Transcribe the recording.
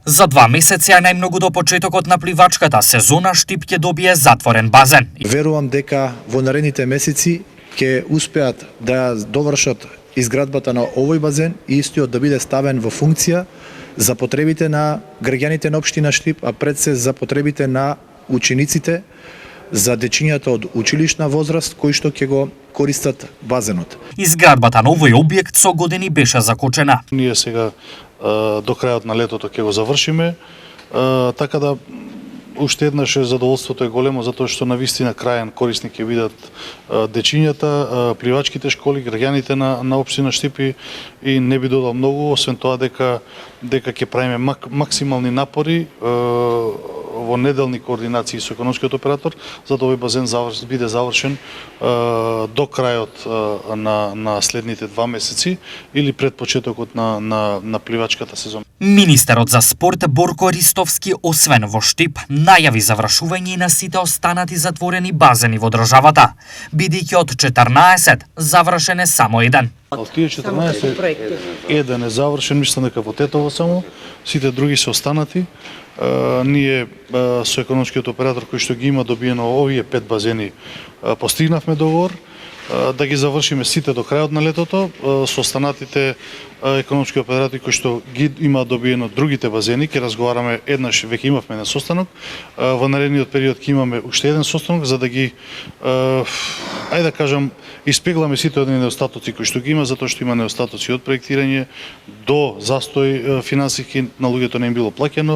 За 2 месеци, а најмногу до почетокот на пливачката сезона, Штип ќе добие затворен базен. Верувам дека во наредните месеци ќе успеат да довршат изградбата на овој базен и истиот да биде ставен во функција за потребите на граѓаните на општина Штип, а пред се за потребите на учениците, за дечињата од училишна возраст кои што ќе го користат базенот. Изградбата на овој објект со години беше закочена. Ние сега до крајот на летото ќе го завршиме, така да уште еднаш задоволството е големо затоа што навистина крајен корисник ќе бидат дечињата, пливачките школи, граѓаните на општина Штип и не би додал многу, освен тоа дека ќе правиме максимални напори во неделни координации со економскиот оператор за да овој базен биде завршен до крајот на следните 2 месеци или пред почетокот на пливачката сезона. Министерот за спорт Борко Ристовски, освен во Штип, најави завршување и на сите останати затворени базени во државата, бидејќи од 14 завршен е само еден. Од тие 14 еден е завршен, мислам дека во Тетово само, сите други се останати. Ние со економскиот оператор кој што ги има добиено овие 5 базени постигнавме договор да ги завршиме сите до крајот на летото, со останатите економски оператори кои што ги има добиено другите базени, ќе разговараме еднаш, веќе имавме еден состанок, во наредниот период ќе имаме уште еден состанок за да ги ајде да кажам испегламе сите одни недостатоци кои што ги има, затоа што има недостатоци од проектирање до застој финансиски, на луѓето не им било плаќено,